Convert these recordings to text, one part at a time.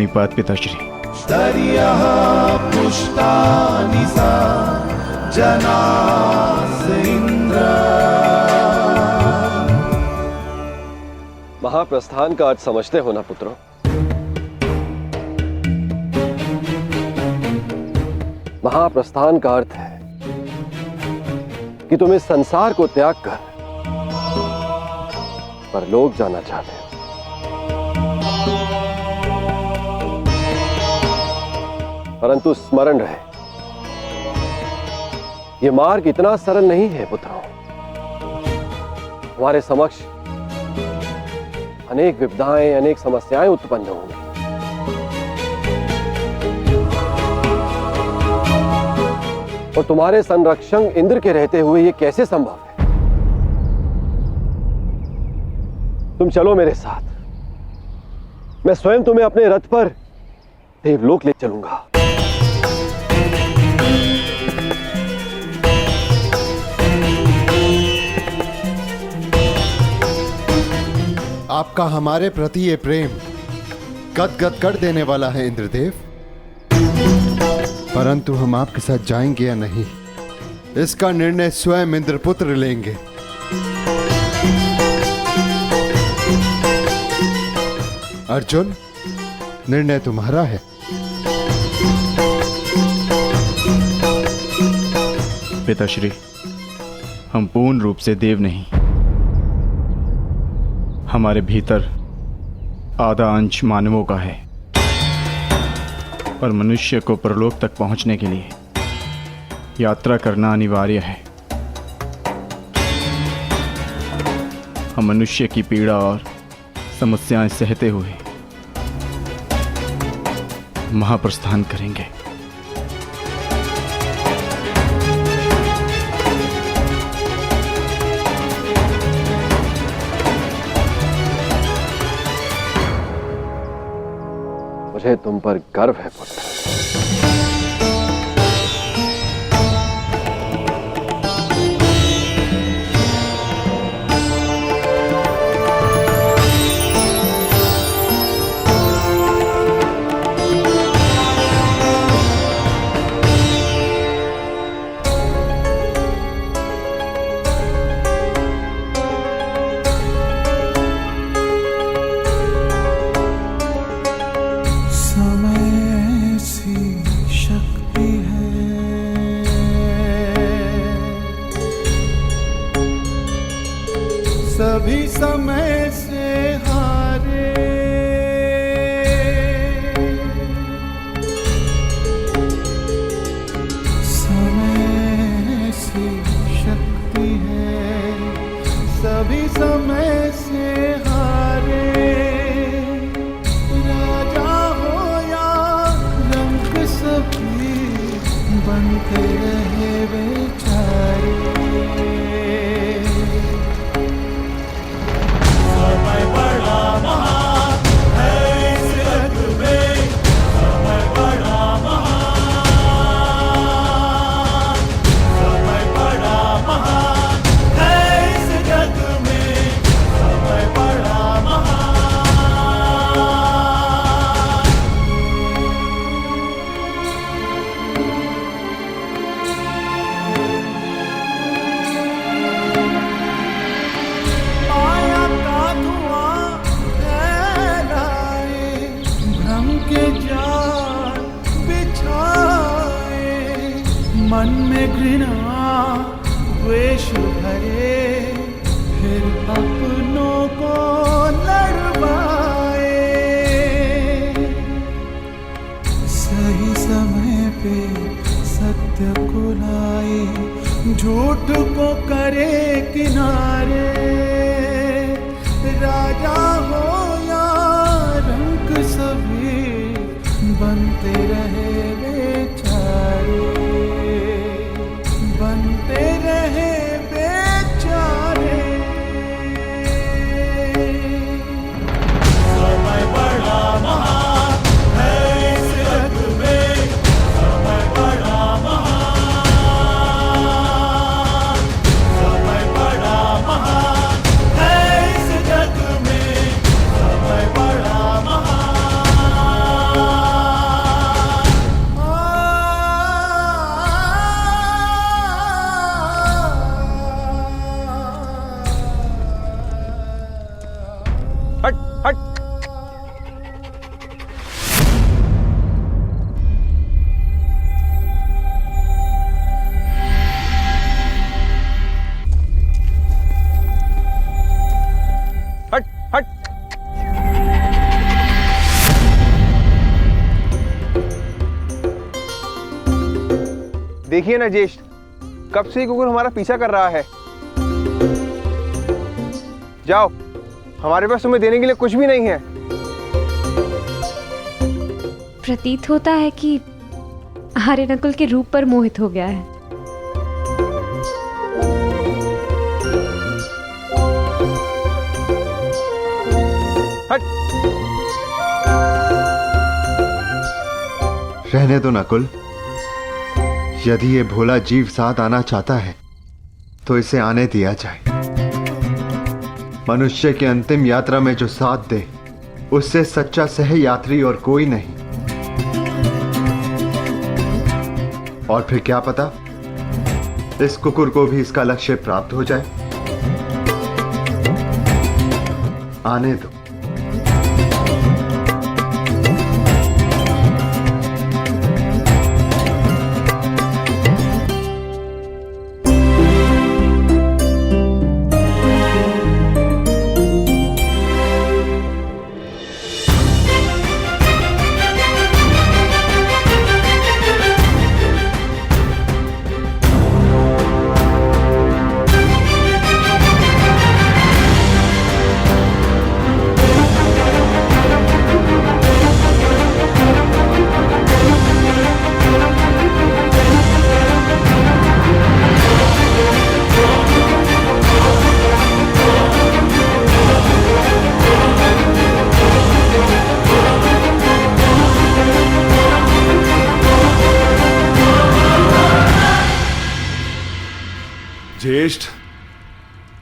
प्रणिपात पिताश्री। स्तर्यः पुष्टानि सा जनास इंद्र। महाप्रस्थान का अर्थ समझते हो ना पुत्रों? महाप्रस्थान का अर्थ है कि तुम इस संसार को त्याग कर परलोक जाना चाहते हो। परंतु स्मरण रहे, यह मार्ग इतना सरल नहीं है पुत्रों। हमारे समक्ष अनेक विपदाएं, अनेक समस्याएं उत्पन्न होंगी। और तुम्हारे संरक्षक इंद्र के रहते हुए यह कैसे संभव है? तुम चलो मेरे साथ, मैं स्वयं तुम्हें अपने रथ पर देवलोक ले चलूंगा। आपका हमारे प्रति ये प्रेम गदगद कर देने वाला है इंद्रदेव। परंतु हम आपके साथ जाएंगे या नहीं, इसका निर्णय स्वयं इंद्रपुत्र लेंगे। अर्जुन, निर्णय तुम्हारा है। पिताश्री, हम पूर्ण रूप से देव नहीं, हमारे भीतर आधा अंश मानवों का है। पर मनुष्य को परलोक तक पहुंचने के लिए यात्रा करना अनिवार्य है। हम मनुष्य की पीड़ा और समस्याएं सहते हुए महाप्रस्थान करेंगे। मुझे तुम पर गर्व है पुत्र। सभी समय से हारे, समय से शक्ति है, सभी समय से हारे। राजा हो या रंग सभी बनते रहे बेचारे। मन में घृणा द्वेष भरे, फिर अपनों को लड़वाए। सही समय पे सत्य को लाए, झूठ को करे किनारे। राजा हो या रंक सभी बनते रहे बेचारे, बनते रहे बेचारे। समय बड़ा महान है इस जग में, समय बड़ा महान, समय बड़ा महान है इस जग में, समय बड़ा महान। देखिए ना ज्येष्ठ, कब से ही कुकुर हमारा पीछा कर रहा है। जाओ, हमारे पास तुम्हें देने के लिए कुछ भी नहीं है। प्रतीत होता है कि आर्य नकुल के रूप पर मोहित हो गया है। हट। रहने दो नकुल। यदि ये भोला जीव साथ आना चाहता है तो इसे आने दिया जाए। मनुष्य की अंतिम यात्रा में जो साथ दे उससे सच्चा सह यात्री और कोई नहीं। और फिर क्या पता इस कुकुर को भी इसका लक्ष्य प्राप्त हो जाए। आने दो। ज्येष्ठ,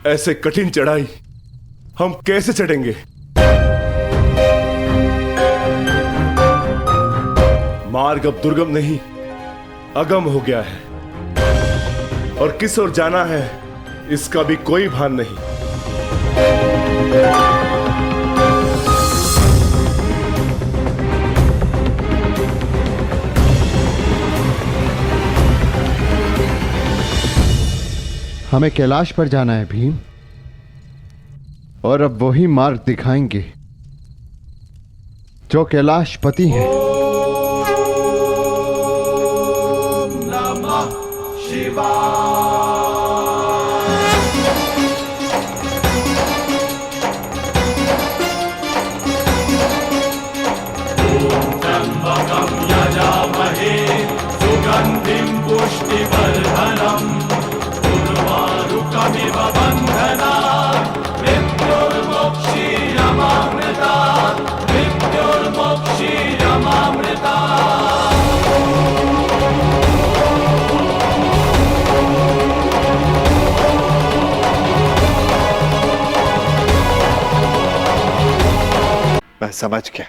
ऐसे कठिन चढ़ाई हम कैसे चढ़ेंगे? मार्ग अब दुर्गम नहीं, अगम हो गया है और किस ओर जाना है इसका भी कोई भान नहीं। हमें कैलाश पर जाना है भीम, और अब वही मार्ग दिखाएंगे जो कैलाशपति हैं। नमः शिवाय। त्र्यंबकं यजामहे सुगंधिं पुष्टिवर्धनम् उर्वारुकमिव बन्धनात् मृत्युर्मोक्षीयमामृतात् मैं समझ गया।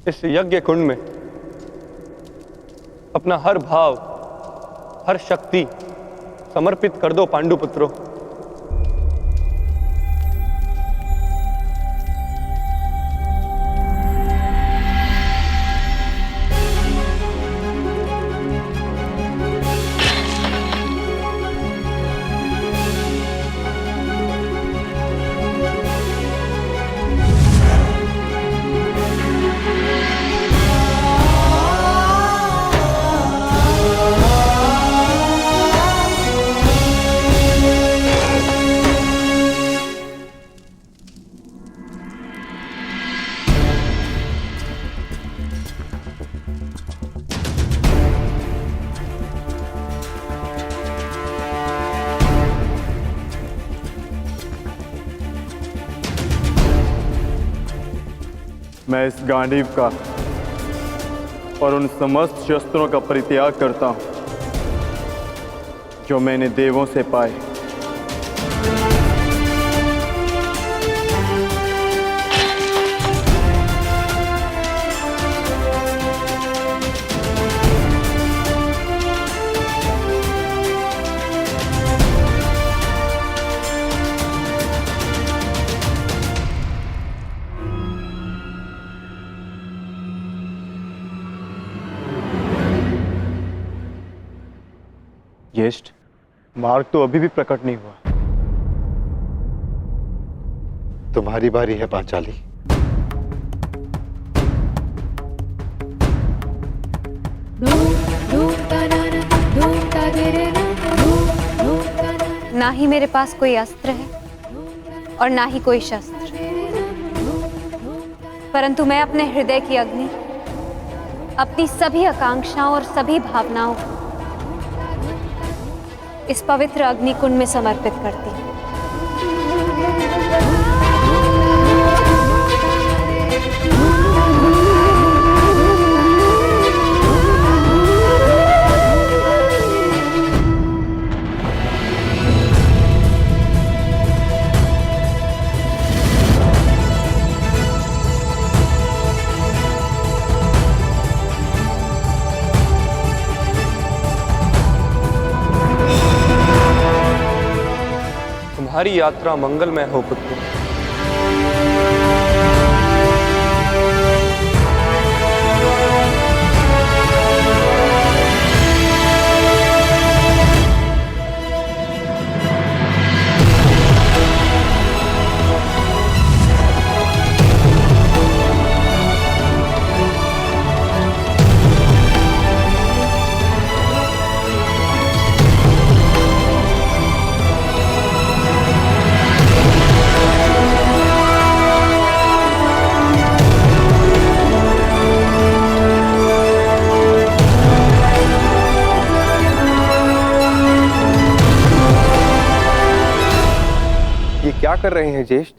इस यज्ञ कुंड में अपना हर भाव, हर शक्ति समर्पित कर दो पांडुपुत्रों। मैं इस गांडीव का और उन समस्त शस्त्रों का परित्याग करता हूं जो मैंने देवों से पाए। ज्येष्ठ, मार्ग तो अभी भी प्रकट नहीं हुआ। तुम्हारी बारी है पांचाली। ना ही मेरे पास कोई अस्त्र है और ना ही कोई शस्त्र, परंतु मैं अपने हृदय की अग्नि, अपनी सभी आकांक्षाओं और सभी भावनाओं को इस पवित्र अग्निकुंड में समर्पित करती हूँ। तुम्हारी यात्रा मंगलमय हो पुत्र। ये क्या कर रहे हैं ज्येष्ठ?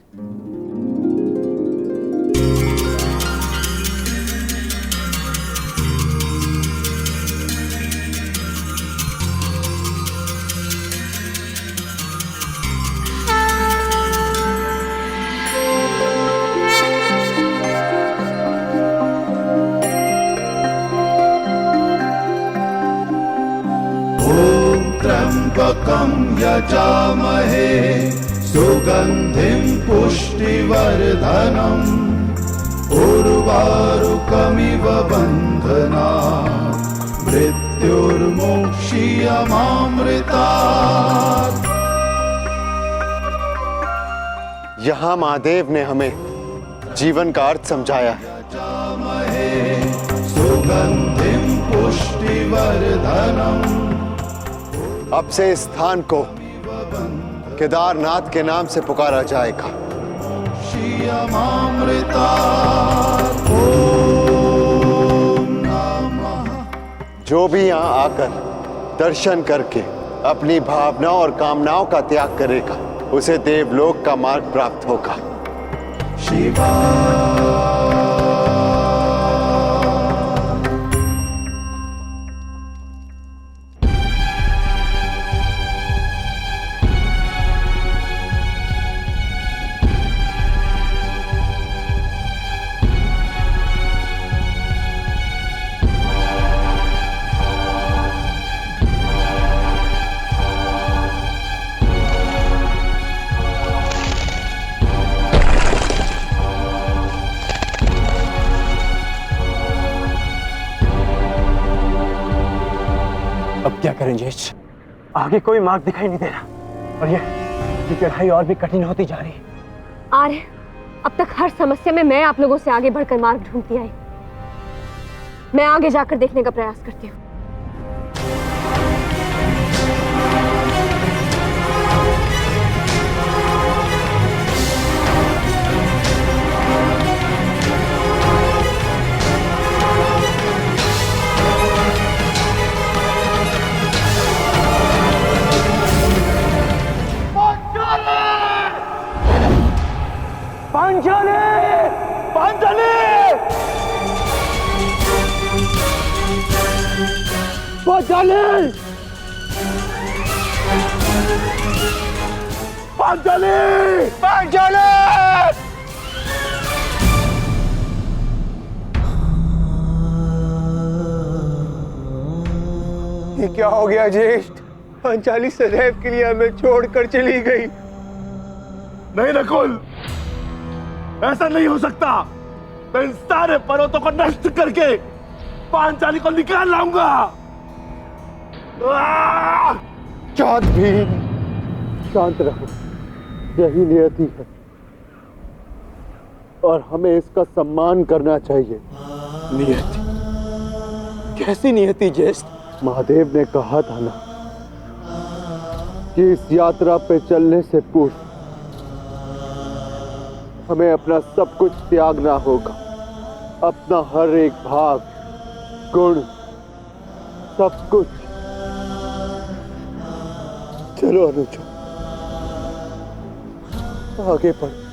त्र्यंबकं यजामहे सुगंधिं पुष्टिवर्धनम् उर्वारुकमिव बन्धनात् मृत्युर्मुक्षीयमामृतात्। यहां महादेव ने हमें जीवन का अर्थ समझाया है। यजामहे सुगंधिं पुष्टिवर्धनम्। अब से इस स्थान को केदारनाथ के नाम से पुकारा जाएगा। जो भी यहाँ आकर दर्शन करके अपनी भावनाओं और कामनाओं का त्याग करेगा उसे देवलोक का मार्ग प्राप्त होगा। शिवा अब क्या करें ज्येष्ठ? आगे कोई मार्ग दिखाई नहीं दे रहा और ये चढ़ाई और भी कठिन होती जा रही है। आर्य, अब तक हर समस्या में मैं आप लोगों से आगे बढ़कर मार्ग ढूंढती आई। मैं आगे जाकर देखने का प्रयास करती हूँ। पांचाली! पांचाली! पांचाली! पांचाली! पांचाली! ये क्या हो गया ज्येष्ठ? पांचाली सदैव के लिए हमें छोड़कर चली गई। नहीं नकुल, ऐसा नहीं हो सकता। मैं इन सारे पर्वतों को नष्ट करके पांचाली को निकाल लाऊंगा। चाँद भी शांत रहो, यही नियति है और हमें इसका सम्मान करना चाहिए। नियति? कैसी नियति ज्येष्ठ? महादेव ने कहा था ना कि इस यात्रा पे चलने से पूर्व हमें अपना सब कुछ त्यागना होगा, अपना हर एक भाग, गुण, सब कुछ। चलो अनुज, आगे बढ़ो।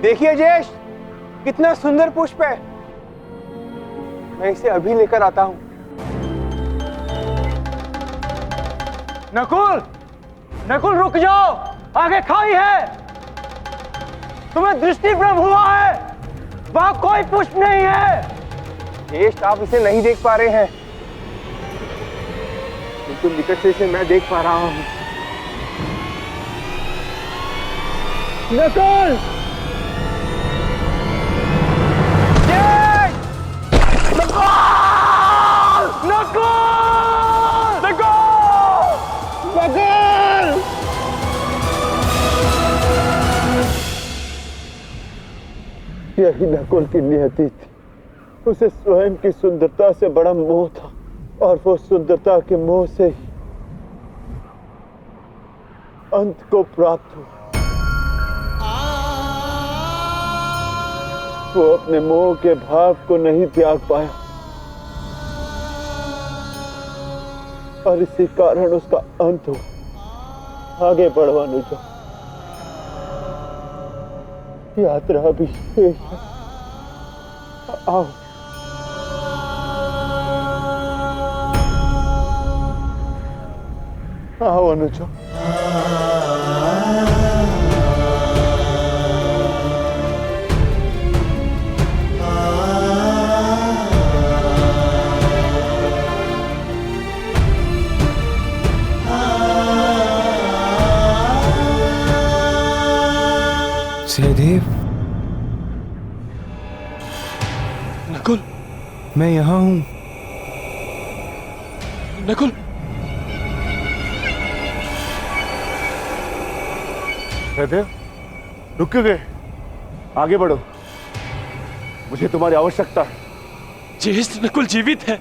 देखिए ज्येष्ठ, कितना सुंदर पुष्प है। मैं इसे अभी लेकर आता हूं। नकुल, नकुल रुक जाओ, आगे खाई है। तुम्हें दृष्टि भ्रम हुआ है, वहां कोई पुष्प नहीं है। ज्येष्ठ, आप इसे नहीं देख पा रहे हैं, किंतु निकट से इसे मैं देख पा रहा हूं। नकुल! यही नकुल की नियति थी। उसे स्वयं की सुंदरता से बड़ा मोह था और वो सुंदरता के मोह से ही अंत को प्राप्त हुआ। वो अपने मोह के भाव को नहीं त्याग पाया और इसी कारण उसका अंत हुआ। आगे बढ़ो अनुजा, यात्रा भी शेष है। आओ। आओ अनुजा। सहदेव, नकुल, मैं यहां हूं। नकुल, सहदेव, रुक क्यों गए? आगे बढ़ो, मुझे तुम्हारी आवश्यकता है। ज्येष्ठ, नकुल जीवित है।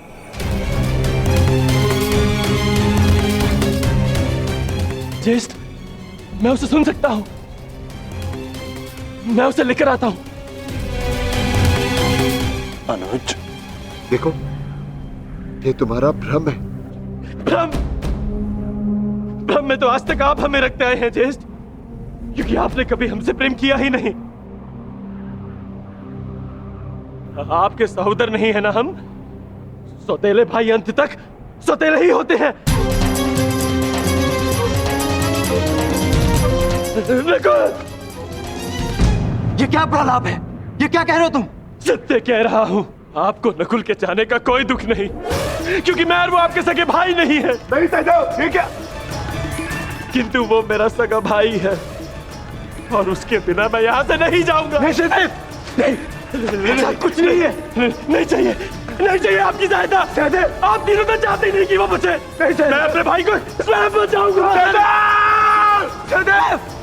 ज्येष्ठ, मैं उसे सुन सकता हूं। मैं उसे लेकर आता हूं। अनुज, देखो, ये तुम्हारा भ्रम है। भ्रम? भ्रम में तो आज तक आप हमें रखते आए हैं ज्येष्ठ, क्योंकि आपने कभी हमसे प्रेम किया ही नहीं। आपके सहोदर नहीं है ना हम? सौतेले भाई अंत तक सौतेले ही होते हैं। ये क्या प्रलाप है? ये क्या कह रहे हो तुम? सत्य कह रहा हूं। आपको नकुल के जाने का कोई दुख नहीं, क्योंकि मैं और वो आपके सगे भाई नहीं है। नहीं सहदेव, ठीक है, किंतु वो मेरा सगा भाई है और उसके बिना मैं यहाँ से नहीं जाऊंगा। नहीं सहदेव, नहीं, कुछ नहीं है। नहीं चाहिए, नहीं चाहिए आपकी सहायता। सहदेव, आप तीनों तो चाहते ही नहीं कि वो बचे। नहीं, मैं अपने भाई को स्वयं बचाऊंगा। सहदेव, सहदेव!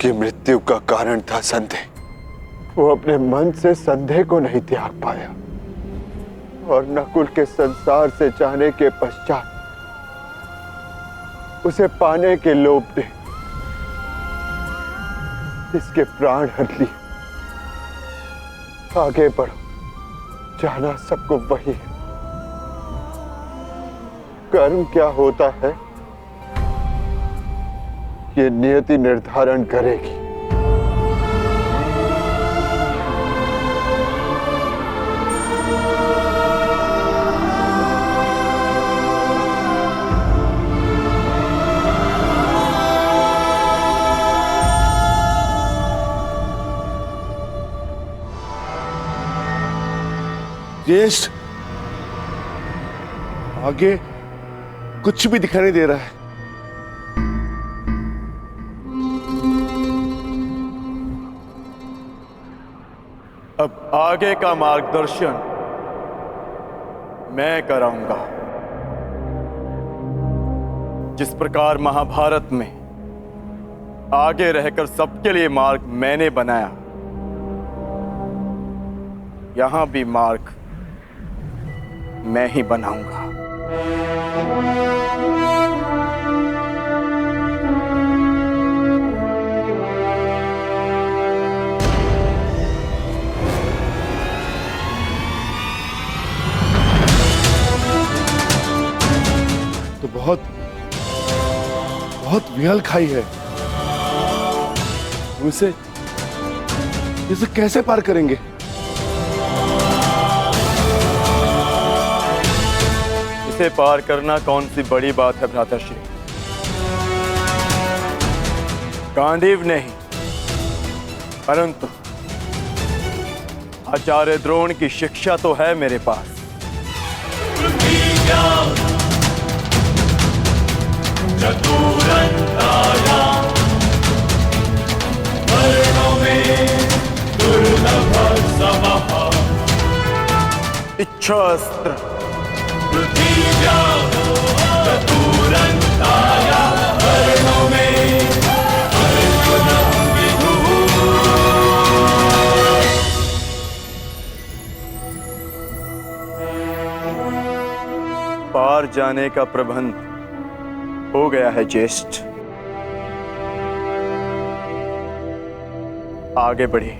उसकी मृत्यु का कारण था संदेह। वो अपने मन से संदेह को नहीं त्याग पाया और नकुल के संसार से जाने के पश्चात उसे पाने के लोभ ने इसके प्राण हर लिए। आगे बढ़ो, जाना सबको वही है। कर्म क्या होता है ये नियति निर्धारण करेगी। ज्येष्ठ, आगे कुछ भी दिखाई नहीं दे रहा है। अब आगे का मार्गदर्शन मैं कराऊंगा। जिस प्रकार महाभारत में आगे रहकर सबके लिए मार्ग मैंने बनाया, यहां भी मार्ग मैं ही बनाऊंगा। तो बहुत बहुत विहल खाई है। इसे कैसे पार करेंगे? इसे पार करना कौन सी बड़ी बात है भ्राताश्री। गांडीव नहीं, परंतु आचार्य द्रोण की शिक्षा तो है मेरे पास। इच्छास्त्र पार जाने का प्रबंध हो गया है ज्येष्ठ। आगे बढ़िए।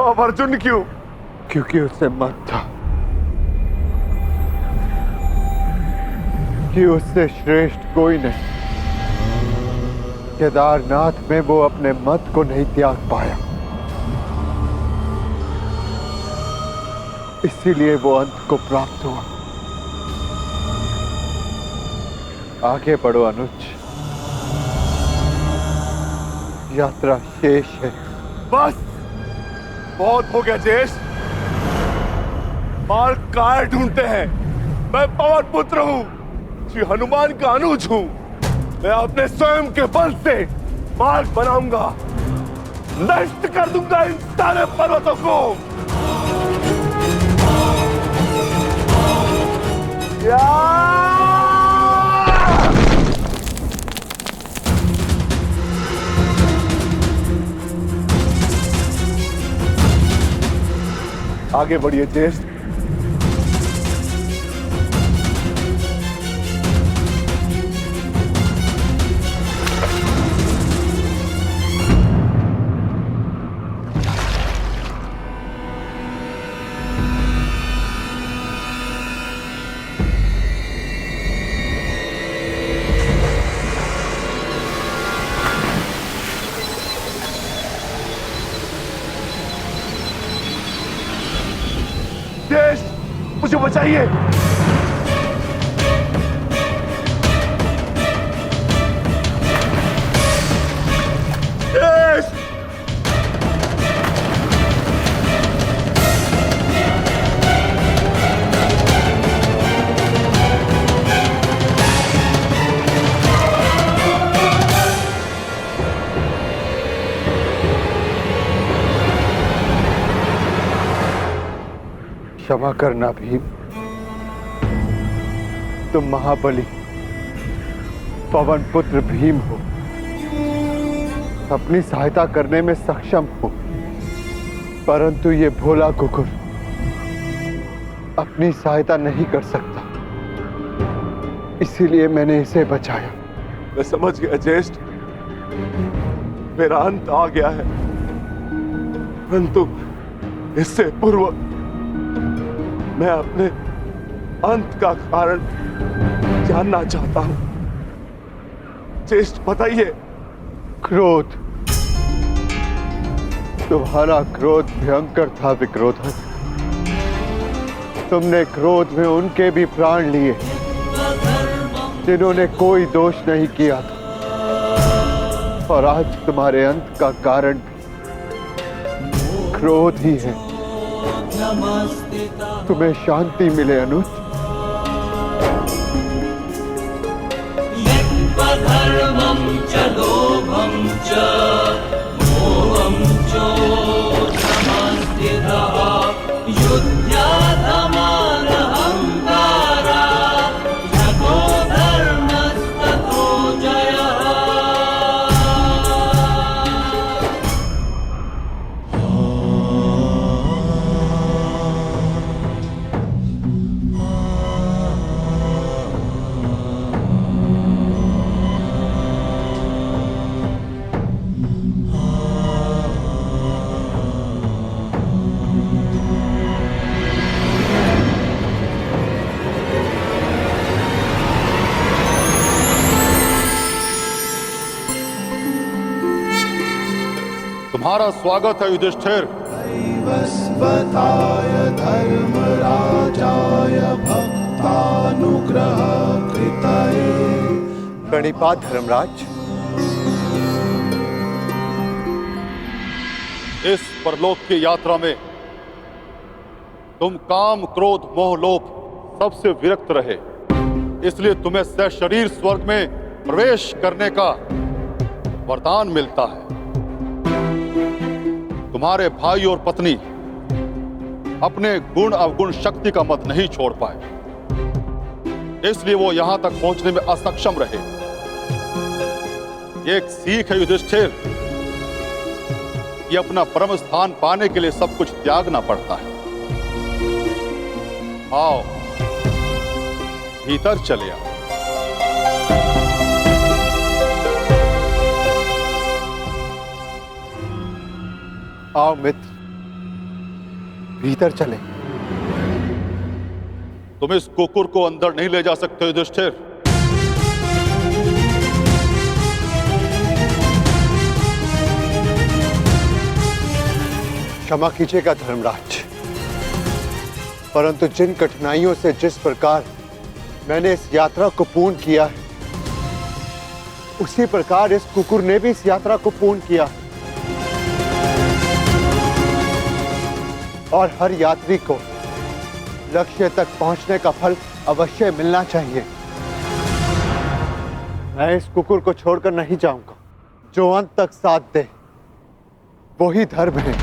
अब अर्जुन क्यों? क्योंकि उसे मत था कि उससे श्रेष्ठ कोई नहीं। केदारनाथ में वो अपने मत को नहीं त्याग पाया, इसीलिए वो अंत को प्राप्त हुआ। आगे बढ़ो अनुज, यात्रा शेष है। बस बहुत हो गया ज्येष्ठ। मार्ग कार ढूंढते हैं। मैं पवन पुत्र हूँ, श्री हनुमान का अनुज हूँ। मैं अपने स्वयं के बल से मार्ग बनाऊंगा, नष्ट कर दूंगा इन सारे पर्वतों को। आगे बढ़िए ज्येष्ठ। मुझे बचाइए। क्षमा करना भीम, तुम महाबली पवन पुत्र भीम हो, अपनी सहायता करने में सक्षम हो, परंतु ये भोला कुकुर अपनी सहायता नहीं कर सकता, इसीलिए मैंने इसे बचाया। मैं समझ गया ज्येष्ठ, मेरा अंत आ गया है, परंतु इससे पूर्व मैं अपने अंत का कारण जानना चाहता हूं। ज्येष्ठ बताइए। क्रोध, तुम्हारा क्रोध भयंकर था विक्रोधन। तुमने क्रोध में उनके भी प्राण लिए जिन्होंने कोई दोष नहीं किया था, और आज तुम्हारे अंत का कारण भी क्रोध ही है। तुम्हें शांति मिले अनुज। धर्मं च लोभं च मोहं चोषमस्थितः युध्याधमानहंकारा यतो धर्मस्ततो जयः। तुम्हारा स्वागत है युधिष्ठिर। वस्वताय धर्मराजाय भक्तानुग्रह कृतये। प्रणिपात धर्मराज। इस परलोक की यात्रा में तुम काम, क्रोध, मोह, लोभ सबसे विरक्त रहे, इसलिए तुम्हें सशरीर स्वर्ग में प्रवेश करने का वरदान मिलता है। तुम्हारे भाई और पत्नी अपने गुण अवगुण शक्ति का मत नहीं छोड़ पाए, इसलिए वो यहां तक पहुंचने में असक्षम रहे। ये एक सीख है युधिष्ठिर कि अपना परम स्थान पाने के लिए सब कुछ त्यागना पड़ता है। आओ भीतर चले आओ। आओ मित्र, भीतर चले। तुम इस कुकुर को अंदर नहीं ले जा सकते युधिष्ठिर। क्षमा कीजिएगा धर्मराज, परंतु जिन कठिनाइयों से जिस प्रकार मैंने इस यात्रा को पूर्ण किया है, उसी प्रकार इस कुकुर ने भी इस यात्रा को पूर्ण किया है। और हर यात्री को लक्ष्य तक पहुंचने का फल अवश्य मिलना चाहिए। मैं इस कुकुर को छोड़कर नहीं जाऊंगा। जो अंत तक साथ दे वही धर्म है,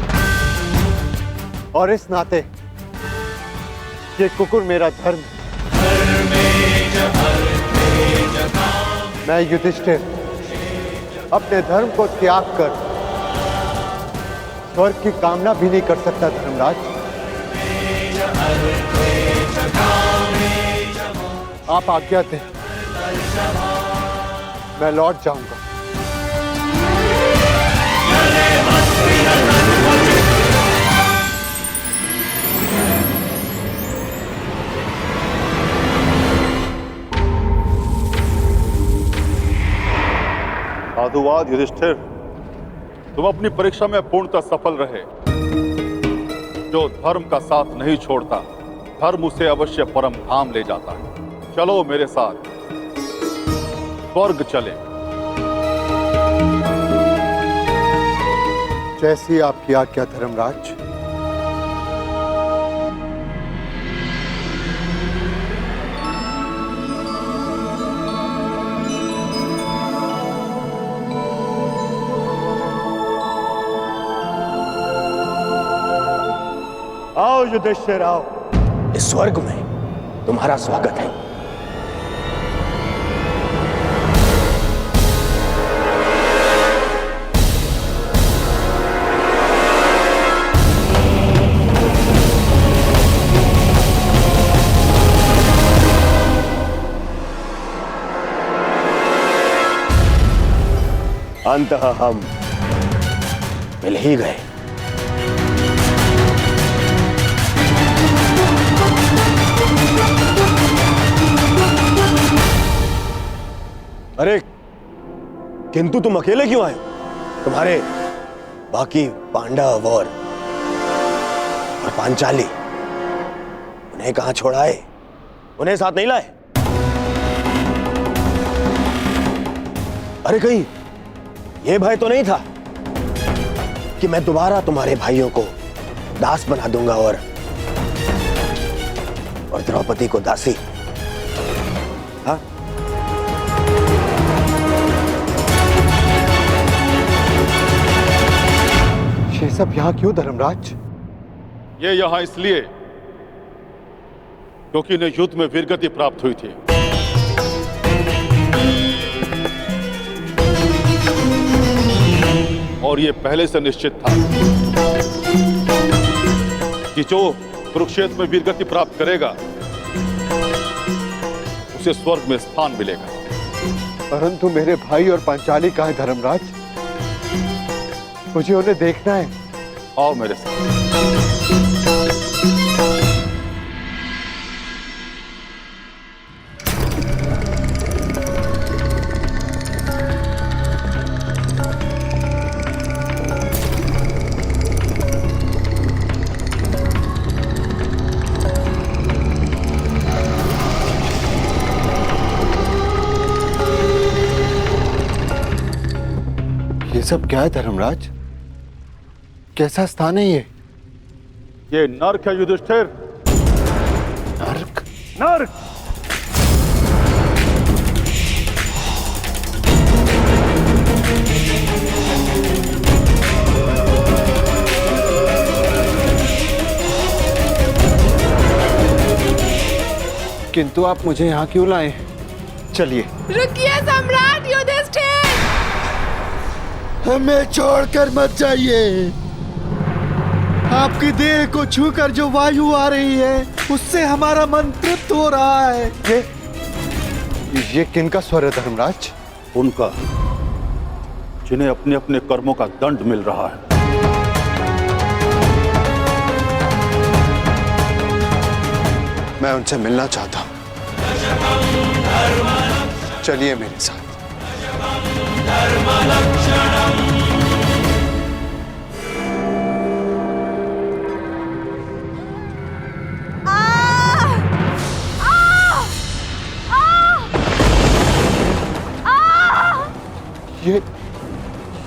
और इस नाते ये कुकुर मेरा धर्म है। मैं युधिष्ठिर अपने धर्म को त्याग कर स्वर्ग की कामना भी नहीं कर सकता धर्मराज। आप आज्ञा दें, मैं लौट जाऊंगा। साधुवाद युधिष्ठिर, तुम अपनी परीक्षा में पूर्णतः सफल रहे। जो धर्म का साथ नहीं छोड़ता धर्म उसे अवश्य परम धाम ले जाता है। चलो मेरे साथ, स्वर्ग चले। जैसी आपकी आज्ञा धर्मराज। आओ युधिष्ठिर आओ। इस स्वर्ग में तुम्हारा स्वागत है। अंततः हम मिल ही गए। अरे किंतु तुम अकेले क्यों आए? तुम्हारे बाकी पांडव और पांचाली उन्हें कहां छोड़ा है? उन्हें साथ नहीं लाए? अरे कहीं यह भय तो नहीं था कि मैं दोबारा तुम्हारे भाइयों को दास बना दूंगा और द्रौपदी को दासी? हाँ? ये सब यहाँ क्यों धर्मराज? ये यहां इसलिए क्योंकि इन्हें युद्ध में वीरगति प्राप्त हुई थी। और ये पहले से निश्चित था कि जो कुरुक्षेत्र में वीरगति प्राप्त करेगा उसे स्वर्ग में स्थान मिलेगा। परंतु मेरे भाई और पांचाली कहाँ है धर्मराज? मुझे उन्हें देखना है। आओ मेरे साथ। ये सब क्या है धर्मराज? कैसा स्थान है ये? ये नर्क है युधिष्ठिर। नर्क? नर्क। किंतु आप मुझे यहाँ क्यों लाए? चलिए। रुकिए सम्राट युधिष्ठिर, हमें छोड़कर मत जाइए। आपकी देह को छूकर जो वायु आ रही है उससे हमारा मन तृप्त हो रहा है। ये किनका स्वर है धर्मराज? उनका, जिन्हें अपने अपने कर्मों का दंड मिल रहा है। मैं उनसे मिलना चाहता हूं। चलिए मेरे साथ।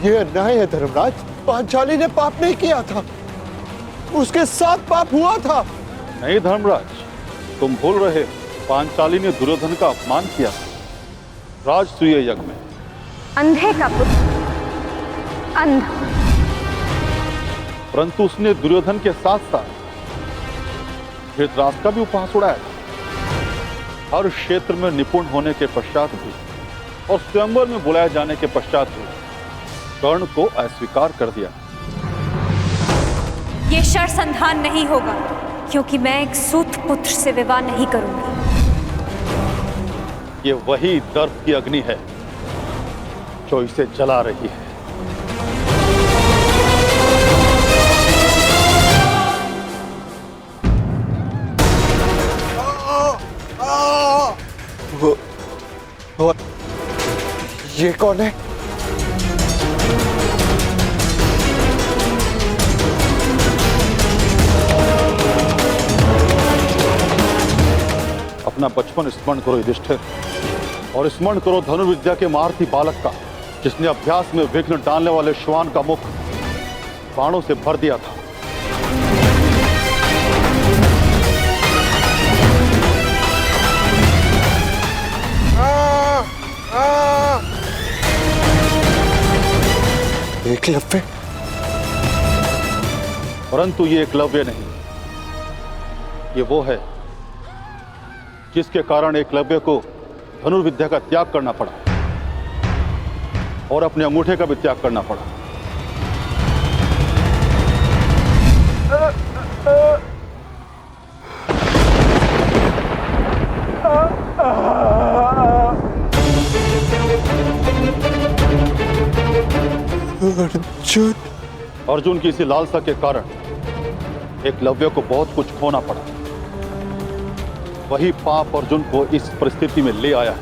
ये अन्याय है धर्मराज। पांचाली ने पाप नहीं किया था, उसके साथ पाप हुआ था। नहीं धर्मराज, तुम भूल रहे। पांचाली ने दुर्योधन का अपमान किया राजसूय यज्ञ में। अंधे का पुत्र अंधा, परंतु उसने दुर्योधन के साथ साथ धृतराष्ट्र का भी उपहास उड़ाया। हर क्षेत्र में निपुण होने के पश्चात भी और स्वयंवर में बुलाए जाने के पश्चात भी कर्ण को अस्वीकार कर दिया। ये शरसंधान नहीं होगा, क्योंकि मैं एक सूत पुत्र से विवाह नहीं करूंगी। ये वही दर्द की अग्नि है जो इसे जला रही है। वो ये कौन है? अपना बचपन स्मरण करो युधिष्ठिर, और स्मरण करो धनुर्विद्या के महारथी बालक का, जिसने अभ्यास में विघ्न डालने वाले श्वान का मुख बाणों से भर दिया था। एकलव्य? परंतु ये एकलव्य नहीं, ये वो है जिसके कारण एकलव्य को धनुर्विद्या का त्याग करना पड़ा और अपने अंगूठे का भी त्याग करना पड़ा। अर्जुन? अर्जुन की इसी लालसा के कारण एकलव्य को बहुत कुछ खोना पड़ा। वही पाप अर्जुन को इस परिस्थिति में ले आया है।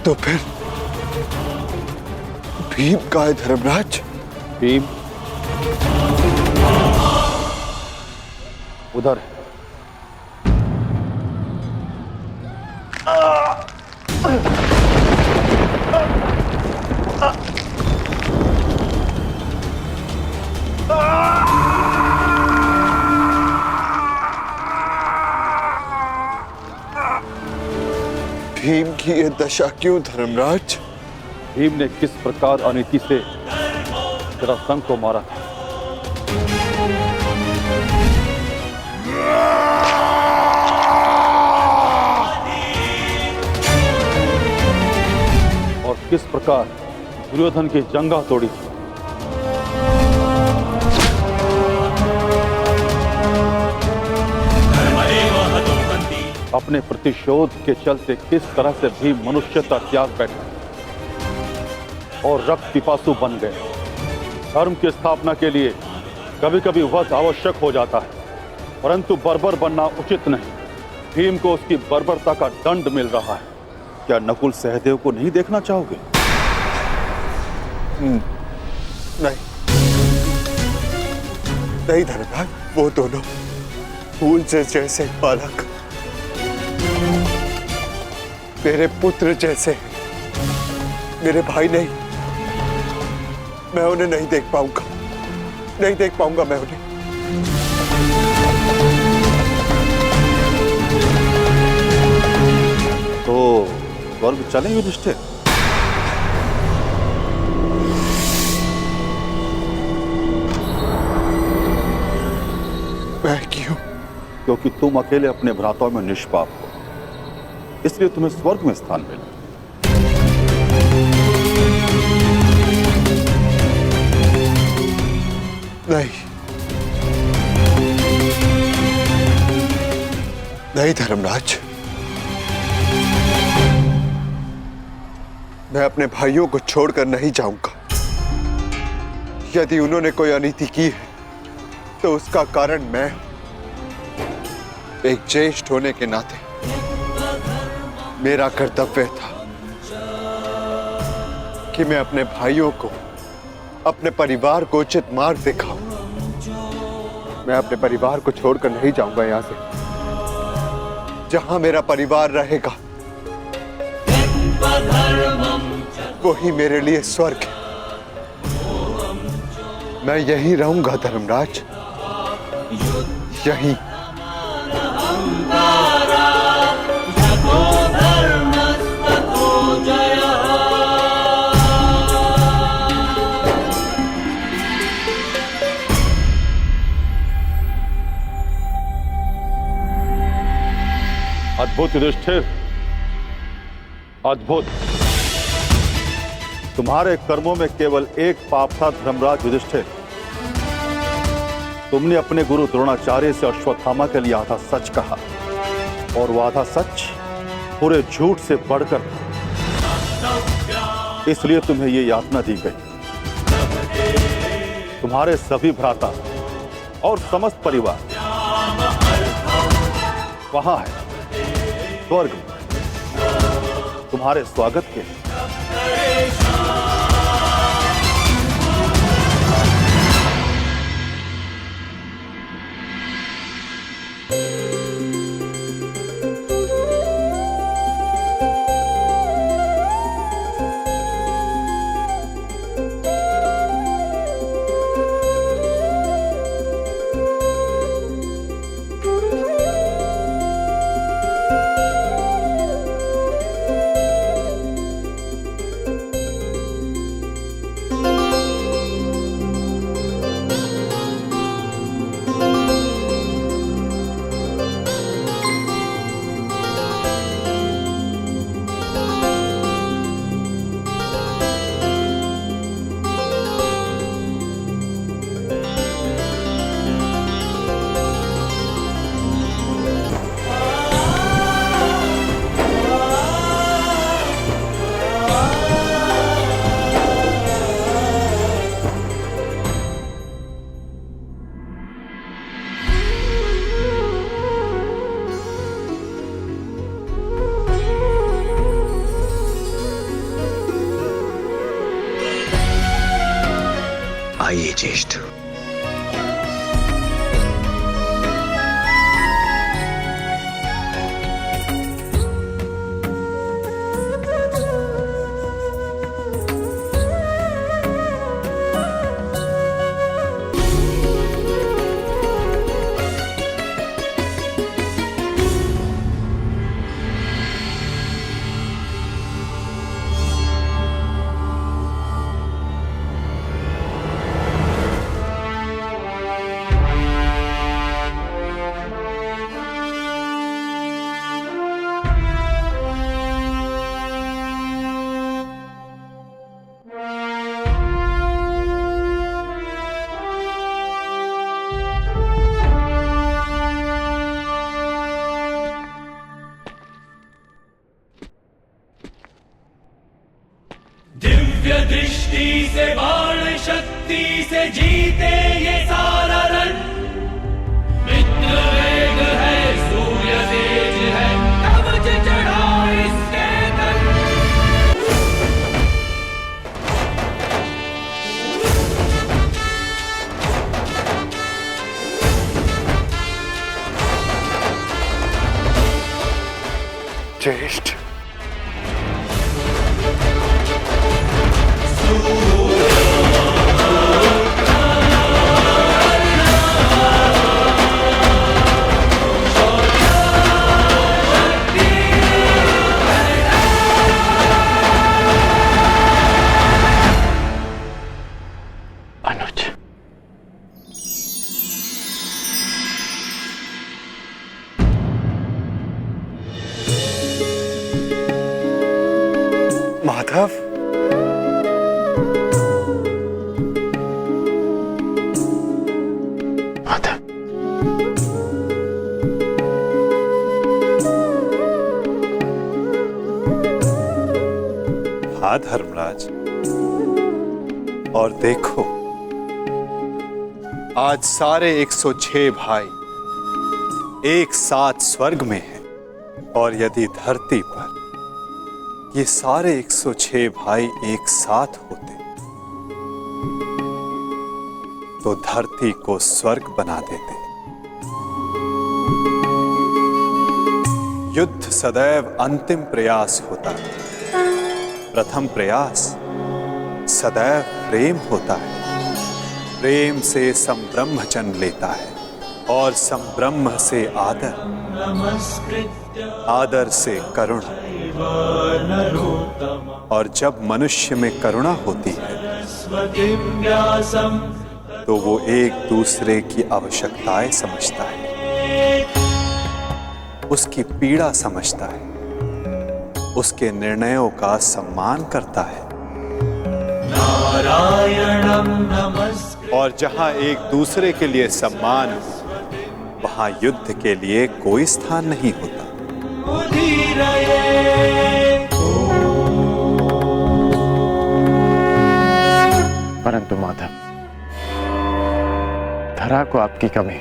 तो फिर भीम का है धर्मराज? भीम उधर है। भीम की ये दशा क्यों धर्मराज? भीम ने किस प्रकार अनीति से जरासंध को मारा था। और किस प्रकार दुर्योधन की जंगा तोड़ी थी। अपने प्रतिशोध के चलते किस तरह से भी मनुष्यता त्याग बैठा और रक्त पिपासु बन गए। धर्म की स्थापना के लिए कभी कभी वध आवश्यक हो जाता है, परंतु बर्बर बनना उचित नहीं। भीम को उसकी बर्बरता का दंड मिल रहा है। क्या नकुल सहदेव को नहीं देखना चाहोगे? नहीं नहीं धर्मराज, वो दोनों फूल से जैसे बालक मेरे पुत्र जैसे, मेरे भाई नहीं। मैं उन्हें नहीं देख पाऊंगा, नहीं देख पाऊंगा मैं उन्हें। तो स्वर्ग चलें युधिष्ठिर? मैं क्यों? क्योंकि तुम अकेले अपने भ्राताओं में निष्पाप हो, इसलिए तुम्हें स्वर्ग में स्थान मिला। नहीं नहीं धर्मराज, मैं अपने भाइयों को छोड़कर नहीं जाऊंगा। यदि उन्होंने कोई अनीति की है तो उसका कारण मैं, एक ज्येष्ठ होने के नाते मेरा कर्तव्य था कि मैं अपने भाइयों को, अपने परिवार को उचित मार्ग दिखाऊं। मैं अपने परिवार को छोड़कर नहीं जाऊंगा यहां से। जहां मेरा परिवार रहेगा वही मेरे लिए स्वर्ग है। मैं यहीं रहूंगा धर्मराज, यहीं। अद्भुत युधिष्ठिर, अद्भुत। तुम्हारे कर्मों में केवल एक पाप था धर्मराज युधिष्ठिर। तुमने अपने गुरु द्रोणाचार्य से अश्वत्थामा के लिए आधा सच कहा, और वो आधा सच पूरे झूठ से बढ़कर था। इसलिए तुम्हें ये यातना दी गई। तुम्हारे सभी भ्राता और समस्त परिवार वहां है स्वर्ग में, तुम्हारे स्वागत के। आइए ज्येष्ठ। दिव्य दृष्टि से बाण शक्ति से जीते ये सारा रण। मित्र वेग है सूर्य तेज है कवच चढ़ा इसके तन। ज्येष्ठ अनुज, माधव, माधव, हाँ धर्मराज, और देखो आज सारे 106 भाई एक साथ स्वर्ग में हैं, और यदि धरती पर ये सारे 106 भाई एक साथ होते तो धरती को स्वर्ग बना देते। युद्ध सदैव अंतिम प्रयास होता है, प्रथम प्रयास सदैव प्रेम होता है। प्रेम से संब्रह्म जन्म लेता है, और संब्रह्म से आदर, आदर से करुणा, और जब मनुष्य में करुणा होती है तो वो एक दूसरे की आवश्यकताएं समझता है, उसकी पीड़ा समझता है, उसके निर्णयों का सम्मान करता है। नारायणं नमस्कृत्य। और जहां एक दूसरे के लिए सम्मान हो, वहां युद्ध के लिए कोई स्थान नहीं होता। परंतु माधव, धरा को आपकी कमी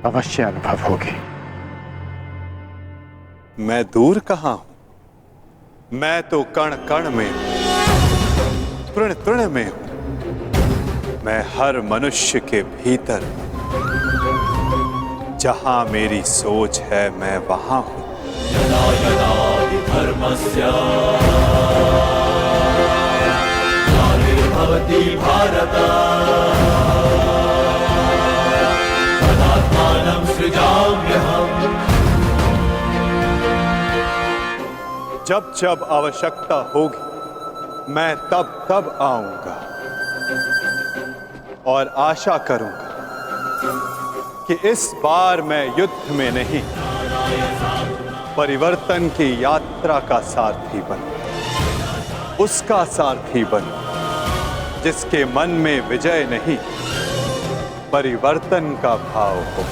अवश्य अनुभव होगी। मैं दूर कहां हूं, मैं तो कण कण में हूं, तृण तृण में हूं। मैं हर मनुष्य के भीतर हूं। जहां मेरी सोच है मैं वहां हूं। यदा यदा हि धर्मस्य ग्लानिर्भवति भारत तदात्मानं सृजाम्यहम्। जब जब आवश्यकता होगी मैं तब तब आऊंगा, और आशा करूंगा कि इस बार मैं युद्ध में नहीं, परिवर्तन की यात्रा का सारथी बनूं, उसका सारथी बनूं जिसके मन में विजय नहीं, परिवर्तन का भाव हो।